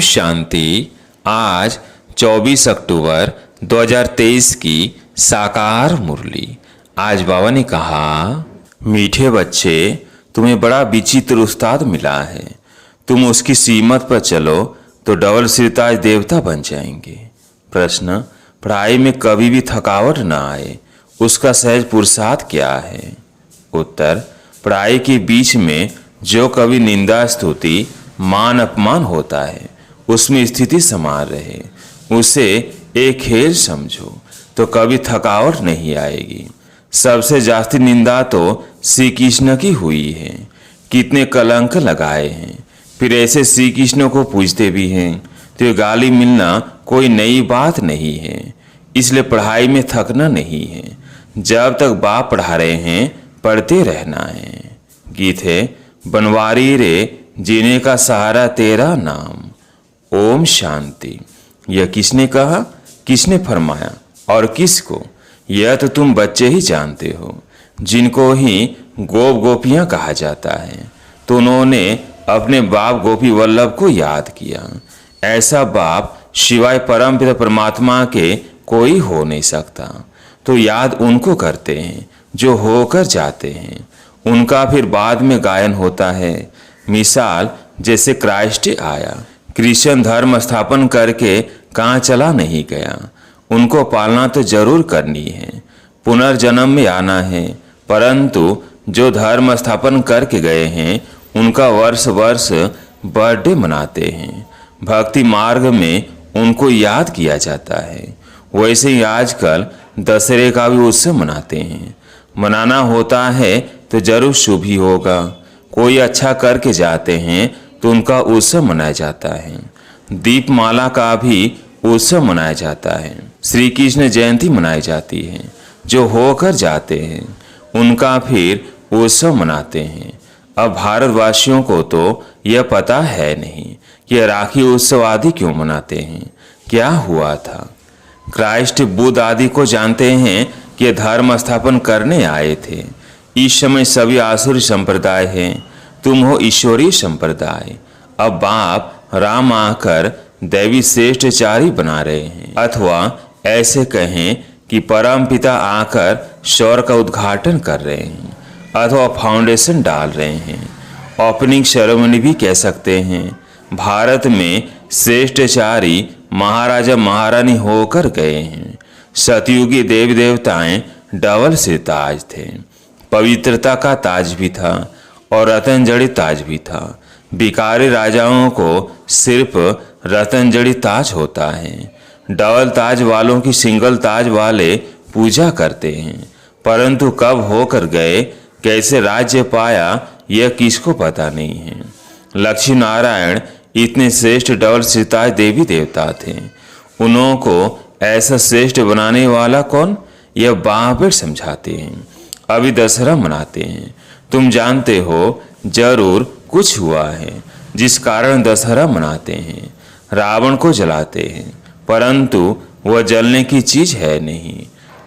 शांति। आज 24 अक्टूबर 2023 की साकार मुरली। आज बाबा ने कहा, मीठे बच्चे, तुम्हें बड़ा विचित्र उस्ताद मिला है। तुम उसकी सीमत पर चलो तो डबल सिरताज देवता बन जाएंगे। प्रश्न, पढ़ाई में कभी भी थकावट न आए, उसका सहज पुरुषार्थ क्या है? उत्तर, पढ़ाई के बीच में जो कभी निंदा स्तुति मान अपमान होता है, उसमें स्थिति समान रहे, उसे एक खेल समझो तो कभी थकावट नहीं आएगी। सबसे जास्ती निंदा तो श्री कृष्ण की हुई है। कितने कलंक लगाए हैं, फिर ऐसे श्री कृष्ण को पूजते भी हैं, तो ये गाली मिलना कोई नई बात नहीं है। इसलिए पढ़ाई में थकना नहीं है। जब तक बाप पढ़ा रहे हैं, पढ़ते रहना है। गीत है, बनवारी रे जीने का सहारा तेरा नाम। ओम शांति। यह किसने कहा, किसने फरमाया और किसको? यह तो तुम बच्चे ही जानते हो, जिनको ही गोप गोपियां कहा जाता है। तो उन्होंने अपने बाप गोपी वल्लभ को याद किया। ऐसा बाप शिवाय परम पिता परमात्मा के कोई हो नहीं सकता। तो याद उनको करते हैं जो होकर जाते हैं। उनका फिर बाद में गायन होता है। मिसाल जैसे क्राइस्ट आया, क्रिश्चियन धर्म स्थापन करके कहाँ चला नहीं गया। उनको पालना तो जरूर करनी है, पुनर्जन्म में आना है। परंतु जो धर्म स्थापन करके गए हैं, उनका वर्ष वर्ष बर्थडे मनाते हैं। भक्ति मार्ग में उनको याद किया जाता है। वैसे ही आजकल दशहरे का भी उत्सव मनाते हैं। मनाना होता है तो जरूर शुभ ही होगा। कोई अच्छा करके जाते हैं तो उनका उत्सव मनाया जाता है। दीपमाला का भी उत्सव मनाया जाता है। श्री कृष्ण जयंती मनाई जाती है। जो होकर जाते हैं उनका फिर उत्सव मनाते हैं। अब भारतवासियों को तो यह पता है नहीं कि राखी उत्सव आदि क्यों मनाते हैं, क्या हुआ था। क्राइस्ट बुद्ध आदि को जानते हैं कि धर्म स्थापन करने आए थे। इस समय सभी आसुरी संप्रदाय हैं, तुम हो ईश्वरीय संप्रदाय। अब बाप राम आकर दैवी श्रेष्ठचारी बना रहे हैं, अथवा ऐसे कहें कि परम पिता आकर स्वर का उद्घाटन कर रहे हैं, अथवा फाउंडेशन डाल रहे हैं। ओपनिंग सेरेमनी भी कह सकते हैं। भारत में श्रेष्ठचारी महाराजा महारानी होकर गए हैं। सतयुगी देवी देवताएं डबल सिर ताज थे। पवित्रता का ताज भी था और रतनजड़ी ताज भी था। बिकारी राजाओं को सिर्फ रतनजड़ी ताज होता है। डबल ताज वालों की सिंगल ताज वाले पूजा करते हैं। परंतु कब होकर गए, कैसे राज्य पाया, यह किसको पता नहीं है। लक्ष्मी नारायण इतने श्रेष्ठ डबल सिरताज देवी देवता थे। उन्हों को ऐसा श्रेष्ठ बनाने वाला कौन, यह बाबेट समझाते हैं। अभी दशहरा मनाते हैं। तुम जानते हो जरूर कुछ हुआ है जिस कारण दशहरा मनाते हैं। रावण को जलाते हैं, परंतु वह जलने की चीज है नहीं।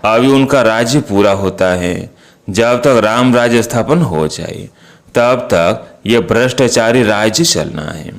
अभी उनका राज्य पूरा होता है। जब तक राम राज्य स्थापन हो जाए, तब तक यह भ्रष्टाचारी राज्य चलना है।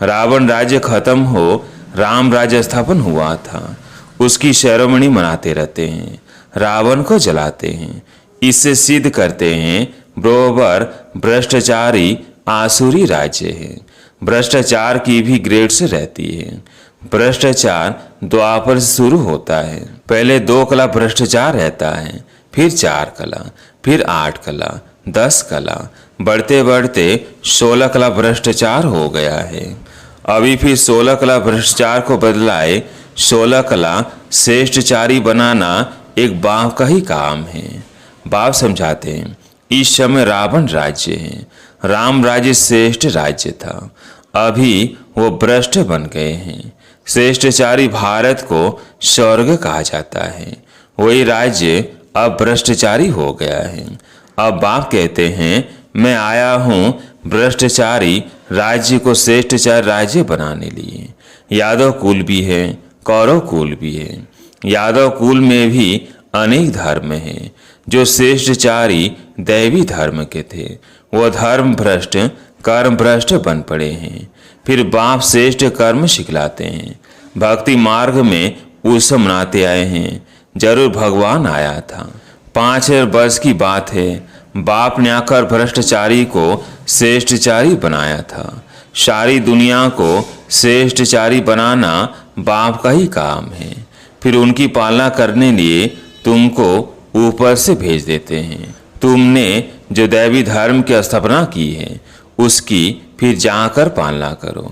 रावण राज्य खत्म हो, राम राज्य स्थापन हुआ था। उसकी सेरेमनी मनाते रहते हैं, रावण को जलाते हैं। इससे सिद्ध करते हैं बरोबर भ्रष्टाचारी आसुरी राज्य है। भ्रष्टाचार की भी ग्रेड्स रहती है। भ्रष्टाचार द्वापर से शुरू होता है। पहले 2 कला भ्रष्टाचार रहता है, फिर 4 कला, फिर 8 कला, 10 कला, बढ़ते बढ़ते 16 कला भ्रष्टाचार हो गया है। अभी फिर 16 कला भ्रष्टाचार को बदलाए 16 कला श्रेष्ठचारी बनाना एक बाप का ही काम है। बाप समझाते हैं, इस समय रावण राज्य है, राम राज्य श्रेष्ठ राज्य था। अभी वो भ्रष्ट बन गए हैं। श्रेष्ठचारी भारत को स्वर्ग कहा जाता है। वही राज्य अब भ्रष्टाचारी हो गया है। अब बाप कहते हैं, मैं आया हूँ भ्रष्टाचारी राज्य को श्रेष्ठचारी राज्य बनाने लिए। यादव कुल भी है, कौरव कुल भी है। यादव कुल में भी अनेक धर्म हैं। जो श्रेष्ठचारी दैवी धर्म के थे, वह धर्म भ्रष्ट कर्म भ्रष्ट बन पड़े हैं। फिर बाप श्रेष्ठ कर्म सिखलाते हैं। भक्ति मार्ग में उत्सव मनाते आए हैं। जरूर भगवान आया था। 5000 वर्ष की बात है। बाप ने आकर भ्रष्टाचारी को श्रेष्ठचारी बनाया था। सारी दुनिया को श्रेष्ठचारी बनाना बाप का ही काम है। फिर उनकी पालना करने लिए तुमको ऊपर से भेज देते हैं। तुमने जो दैवी धर्म की स्थापना की है उसकी फिर जाकर पालना करो।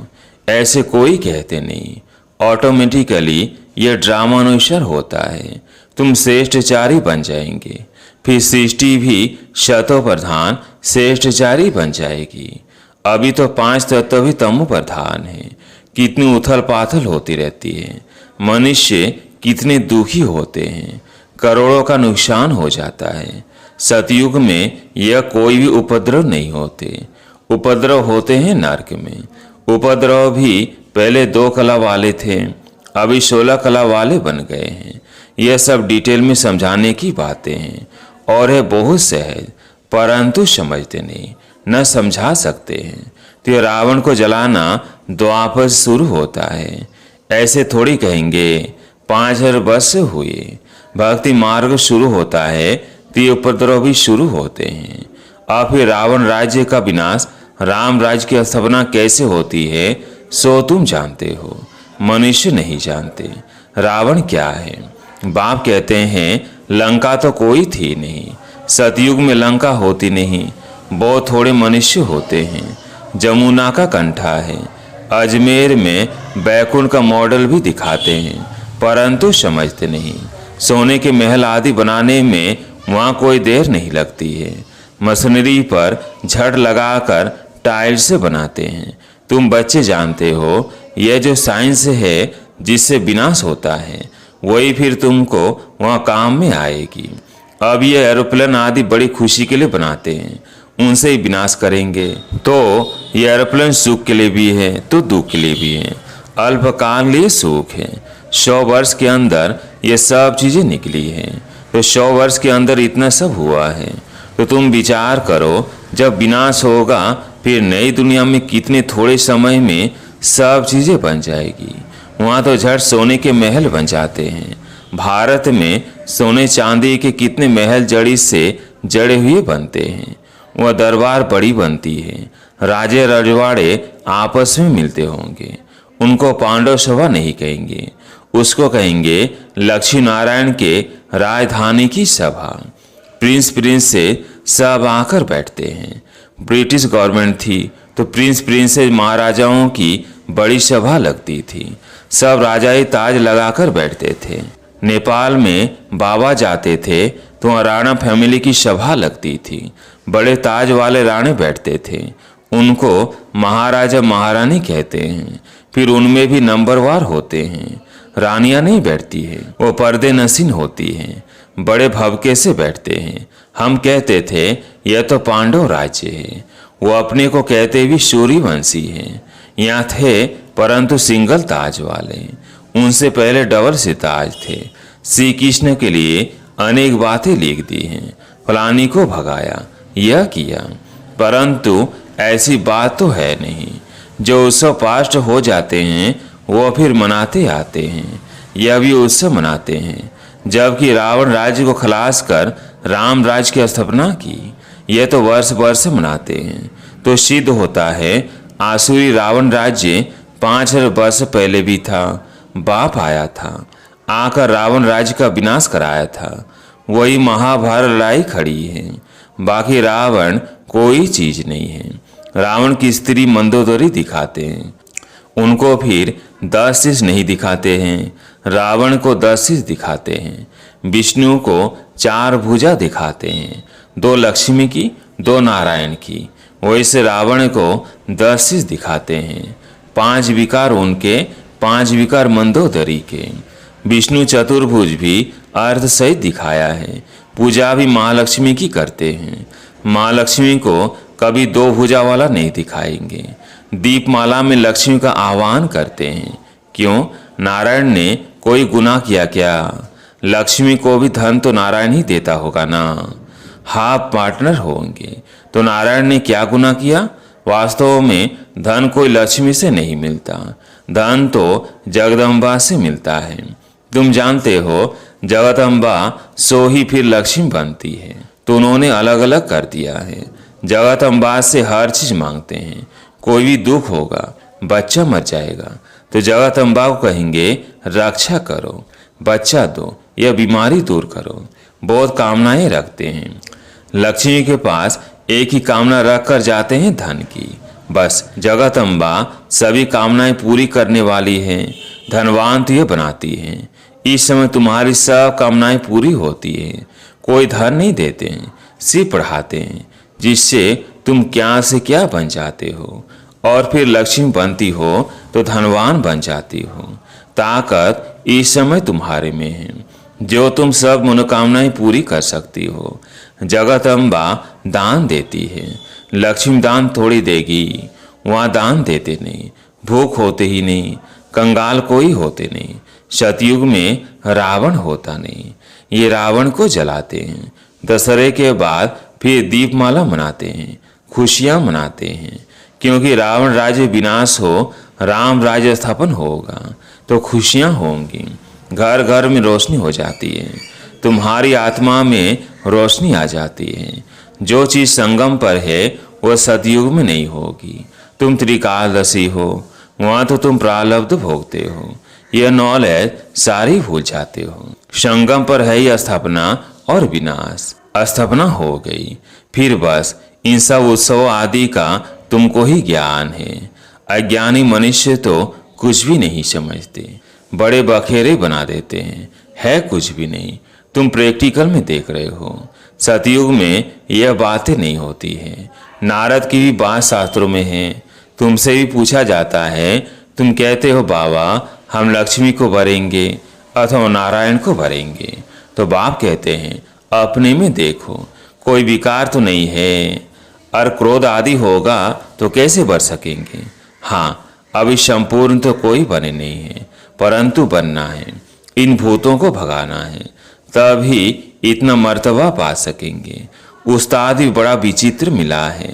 ऐसे कोई कहते नहीं, ऑटोमेटिकली यह ड्रामा अनुसार होता है। तुम श्रेष्ठचारी बन जाएंगे। फिर सृष्टि भी शतो प्रधान श्रेष्ठचारी बन जाएगी। अभी तो 5 तत्व भी तमो प्रधान है। कितनी उथल पाथल होती रहती है। मनुष्य कितने दुखी होते हैं। करोड़ों का नुकसान हो जाता है। सतयुग में यह कोई भी उपद्रव नहीं होते। उपद्रव होते हैं नरक में। उपद्रव भी पहले 2 कला वाले थे, अभी 16 कला वाले बन गए हैं। यह सब डिटेल में समझाने की बातें हैं और है बहुत सहज, परंतु समझते नहीं, न समझा सकते हैं। तो रावण को जलाना द्वापर से शुरू होता है। ऐसे थोड़ी कहेंगे 5000 वर्ष हुए। भक्ति मार्ग शुरू होता है तो ये उपद्रव भी शुरू होते हैं। और फिर रावण राज्य का विनाश, राम राज्य की स्थापना कैसे होती है सो तुम जानते हो, मनुष्य नहीं जानते। रावण क्या है? बाप कहते हैं लंका तो कोई थी नहीं। सतयुग में लंका होती नहीं, बहुत थोड़े मनुष्य होते हैं। जमुना का कंठा है। अजमेर में बैकुंठ का मॉडल भी दिखाते हैं, परंतु समझते नहीं। सोने के महल आदि बनाने में वहाँ कोई देर नहीं लगती है। मशीनरी पर झट लगाकर टाइल से बनाते हैं। तुम बच्चे जानते हो यह जो साइंस है जिससे विनाश होता है वही फिर तुमको वहाँ काम में आएगी। अब ये एरोप्लेन आदि बड़ी खुशी के लिए बनाते हैं, उनसे ही विनाश करेंगे। तो ये एरोप्लेन सुख के लिए भी है तो दुख के लिए भी है। अल्पकाल लिए सुख है। 100 वर्ष के अंदर ये सब चीजें निकली हैं। तो 100 वर्ष के अंदर इतना सब हुआ है। तो तुम विचार करो, जब विनाश होगा फिर नई दुनिया में कितने थोड़े समय में सब चीजें बन जाएगी। वहाँ तो झट सोने के महल बन जाते हैं। भारत में सोने चांदी के कितने महल जड़ी से जड़े हुए बनते हैं। वह दरबार बड़ी बनती है। राजे रजवाड़े आपस में मिलते होंगे। उनको पांडव सभा नहीं कहेंगे, उसको कहेंगे लक्ष्मी नारायण के राजधानी की सभा। प्रिंस से सब आकर बैठते हैं। ब्रिटिश गवर्नमेंट थी तो प्रिंसेस महाराजाओं की बड़ी सभा लगती थी। सब राजाई ताज लगाकर बैठते थे। नेपाल में बाबा जाते थे तो राणा फैमिली की सभा लगती थी। बड़े ताज वाले राणे बैठते थे, उनको महाराजा महारानी कहते हैं। फिर उनमें भी नंबरवार होते हैं। रानियां नहीं बैठती है, वो पर्दे नसीन होती हैं, बड़े भवके से बैठते हैं। हम कहते थे यह तो पांडव राज्य है। वो अपने को कहते भी सूर्यवंशी हैं। यहाँ थे परंतु सिंगल ताज वाले, उनसे पहले डबल से ताज थे। श्री कृष्ण के लिए अनेक बातें लिख दी हैं। फलानी को भगाया, यह किया, परंतु ऐसी बात तो है नहीं। जो उत्सव पास्ट हो जाते हैं वो फिर मनाते आते हैं। यह भी उत्सव मनाते हैं। जबकि रावण राज्य को खलास कर राम राज्य की स्थापना की। यह तो वर्ष वर्ष मनाते हैं। तो सिद्ध होता है आसुरी रावण राज्य 5000 वर्ष पहले भी था। बाप आया था, आकर रावण राज्य का विनाश कराया था। वही महाभारत लड़ाई खड़ी है। बाकी रावण कोई चीज नहीं है। रावण की स्त्री मंदोदरी दिखाते हैं, उनको फिर 10 शीश नहीं दिखाते हैं। रावण को 10 शीश दिखाते हैं। विष्णु को 4 भुजा दिखाते हैं, 2 लक्ष्मी की 2 नारायण की। वैसे रावण को 10 शीश दिखाते हैं। 5 विकार उनके, 5 विकार मंदोदरी के। विष्णु चतुर्भुज भी अर्थ सहित दिखाया है। पूजा भी महालक्ष्मी की करते हैं। महालक्ष्मी को कभी 2 भुजा वाला नहीं दिखाएंगे। दीपमाला में लक्ष्मी का आह्वान करते हैं। क्यों? नारायण ने कोई गुनाह किया क्या? लक्ष्मी को भी धन तो नारायण ही देता होगा ना। हाफ पार्टनर होंगे। तो नारायण ने क्या गुनाह किया? वास्तव में धन कोई लक्ष्मी से नहीं मिलता, धन तो जगदम्बा से मिलता है। तुम जानते हो जगदम्बा सो ही फिर लक्ष्मी बनती है, तो उन्होंने अलग अलग कर दिया है। जगदम्बा से हर चीज मांगते हैं। कोई भी दुख होगा, बच्चा मर जाएगा तो जगदम्बा को कहेंगे रक्षा करो, बच्चा दो या बीमारी दूर करो। बहुत कामनाएं रखते हैं। लक्ष्मी के पास एक ही कामना रख कर जाते हैं, धन की। बस जगदम्बा सभी कामनाएं पूरी करने वाली है, धनवान तो ये बनाती है। इस समय तुम्हारी सब कामनाएं पूरी होती है। कोई धन नहीं देते हैं, सिर्फ पढ़ाते हैं, जिससे तुम क्या से क्या बन जाते हो और फिर लक्ष्मी बनती हो तो धनवान बन जाती हो। ताकत इस समय तुम्हारे में है, जो तुम सब मनोकामनाएं पूरी कर सकती हो। जगदम्बा दान देती है, लक्ष्मी दान थोड़ी देगी। वहाँ दान देते नहीं, भूख होते ही नहीं, कंगाल कोई होते नहीं। सतयुग में रावण होता नहीं, ये रावण को जलाते हैं। दशहरे के बाद फिर दीपमाला मनाते हैं, खुशियाँ मनाते हैं, क्योंकि रावण राज्य विनाश हो, राम राज्य स्थापन होगा तो खुशियाँ होंगी। घर घर में रोशनी हो जाती है, तुम्हारी आत्मा में रोशनी आ जाती है। जो चीज़ संगम पर है वह सतयुग में नहीं होगी। तुम त्रिकालदर्शी हो, वहाँ तो तुम प्रारब्ध भोगते हो। यह नॉलेज सारी भूल जाते हो। संगम पर है ही स्थापना और विनाश। स्थापना हो गई, फिर बस इन सब उत्सव आदि का तुमको ही ज्ञान है। अज्ञानी मनुष्य तो कुछ भी नहीं समझते, बड़े बखेरे बना देते हैं, है कुछ भी नहीं। तुम प्रैक्टिकल में देख रहे हो। सतयुग में यह बातें नहीं होती है। नारद की भी बात शास्त्रों में है। तुमसे भी पूछा जाता है, तुम कहते हो बाबा हम लक्ष्मी को भरेंगे अथवा नारायण को भरेंगे, तो बाप कहते हैं अपने में देखो, कोई विकार तो नहीं है। और क्रोध आदि होगा तो कैसे भर सकेंगे। हाँ, अभी संपूर्ण तो कोई बने नहीं है, परंतु बनना है, इन भूतों को भगाना है, तभी इतना मर्तबा पा सकेंगे। उस्ताद भी बड़ा विचित्र मिला है।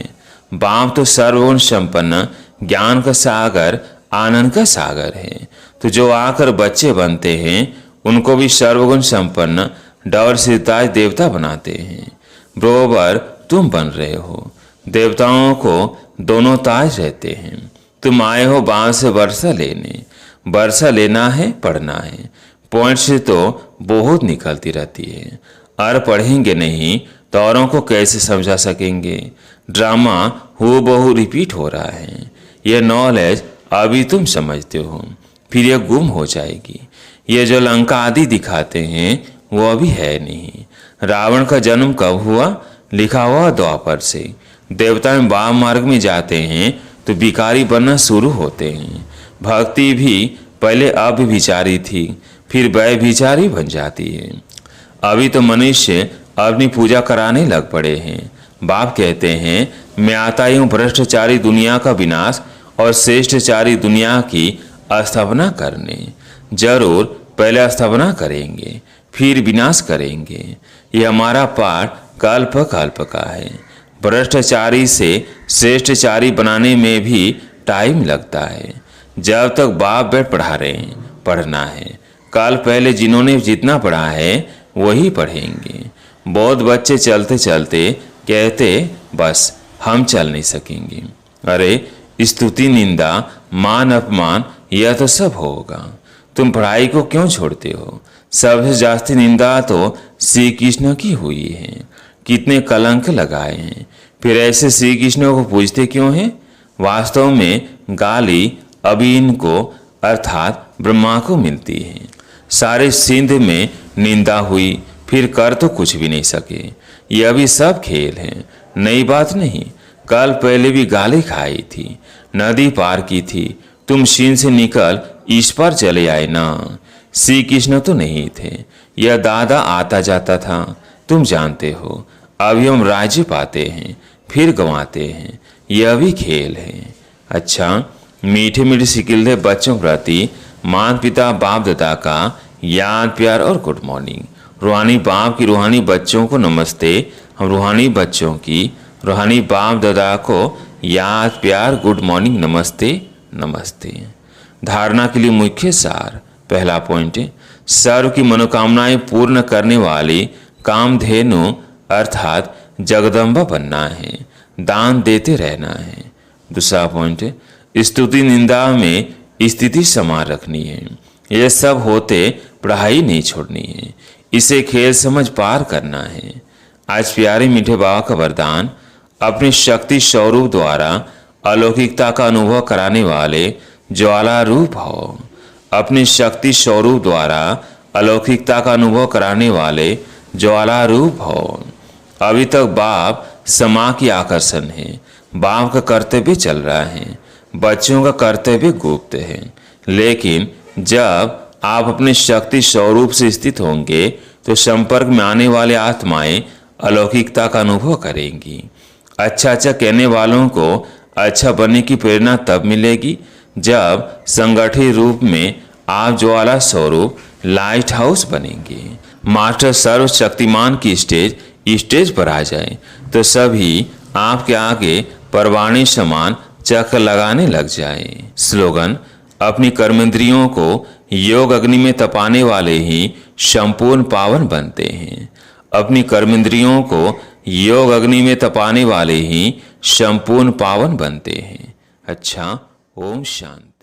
बाप तो सर्वगुण संपन्न, ज्ञान का सागर, आनंद का सागर है। तो जो आकर बच्चे बनते हैं उनको भी सर्वगुण संपन्न डवर सिद्धाज देवता बनाते हैं। बरोबर तुम बन रहे हो। देवताओं को दोनों ताज रहते हैं। तुम आए हो बांध से वर्षा लेने। वर्षा लेना है, पढ़ना है। पॉइंट से तो बहुत निकलती रहती है, और पढ़ेंगे नहीं तो औरों को कैसे समझा सकेंगे। ड्रामा हूबहू रिपीट हो रहा है। यह नॉलेज अभी तुम समझते हो, फिर यह गुम हो जाएगी। ये जो लंका आदि दिखाते हैं वो अभी है नहीं। रावण का जन्म कब हुआ? लिखा हुआ द्वापर से। देवता में वाम मार्ग में जाते हैं तो भिखारी बनना शुरू होते हैं। भक्ति भी पहले अव्यभिचारी थी, फिर व्यभिचारी बन जाती है। अभी तो मनुष्य अपनी पूजा कराने लग पड़े हैं। बाप कहते हैं मैं आता हूँ भ्रष्टाचारी दुनिया का विनाश और श्रेष्ठचारी दुनिया की स्थापना करने। जरूर पहले स्थापना करेंगे, फिर विनाश करेंगे। यह हमारा पाठ कल्प कल्प का है। भ्रष्टाचारी से श्रेष्ठचारी बनाने में भी टाइम लगता है। जब तक बाप बैठ पढ़ा रहे हैं, पढ़ना है। कल पहले जिन्होंने जितना पढ़ा है वही पढ़ेंगे। बहुत बच्चे चलते चलते कहते बस हम चल नहीं सकेंगे। अरे स्तुति, निंदा, मान, अपमान यह तो सब होगा। तुम पढ़ाई को क्यों छोड़ते हो? सबसे जास्ती निंदा तो श्री कृष्ण की हुई है। कितने कलंक लगाए हैं, फिर ऐसे श्री कृष्ण को पूजते क्यों हैं? वास्तव में गाली अभी इनको अर्थात ब्रह्मा को मिलती है। सारे सिंध में निंदा हुई, फिर कर तो कुछ भी नहीं सके। यह भी सब खेल है, नई बात नहीं। कल पहले भी गाली खाई थी, नदी पार की थी। तुम चीन से निकल इस पर चले आए ना। श्री कृष्ण तो नहीं थे, यह दादा आता जाता था, तुम जानते हो। अभी हम राज्य पाते हैं, फिर गंवाते हैं। यह भी खेल है। अच्छा, मीठे मीठे सिकिलते बच्चों प्रति माता पिता बाप दादा का याद, प्यार और गुड मॉर्निंग। रूहानी बाप की रूहानी बच्चों को नमस्ते। हम रूहानी बच्चों की रूहानी बाप दादा को याद प्यार गुड मॉर्निंग नमस्ते नमस्ते। धारणा के लिए मुख्य सार। पहला पॉइंट है, सर्व की मनोकामनाएं पूर्ण करने वाली कामधेनु अर्थात जगदम्बा बनना है, दान देते रहना है। दूसरा पॉइंट है, स्तुति निंदा में स्थिति समान रखनी है। यह सब होते पढ़ाई नहीं छोड़नी है, इसे खेल समझ पार करना है। आज प्यारे मीठे बाबा का वरदान, अपनी शक्ति स्वरूप द्वारा अलौकिकता का अनुभव कराने वाले ज्वाला रूप हो। अपनी शक्ति स्वरूप द्वारा अलौकिकता का अनुभव कराने वाले ज्वाला रूप हो। अभी तक बाप समा की आकर्षण है, बाप का कर्तव्य चल रहा है, बच्चों का कर्तव्य गुप्त है। लेकिन जब आप अपने शक्ति स्वरूप से स्थित होंगे तो संपर्क में आने वाले आत्माएं अलौकिकता का अनुभव करेंगी। अच्छा अच्छा कहने वालों को अच्छा बनने की प्रेरणा तब मिलेगी जब संगठित रूप में आप ज्वाला स्वरूप लाइट हाउस बनेंगे। मास्टर सर्वशक्तिमान की स्टेज पर आ जाए तो सभी आपके आगे परवाने समान चक्कर लगाने लग जाए। स्लोगन, अपनी कर्मेंद्रियों को योग अग्नि में तपाने वाले ही संपूर्ण पावन बनते हैं। अपनी कर्मेंद्रियों को योग अग्नि में तपाने वाले ही संपूर्ण पावन बनते हैं। अच्छा, ओम शांति।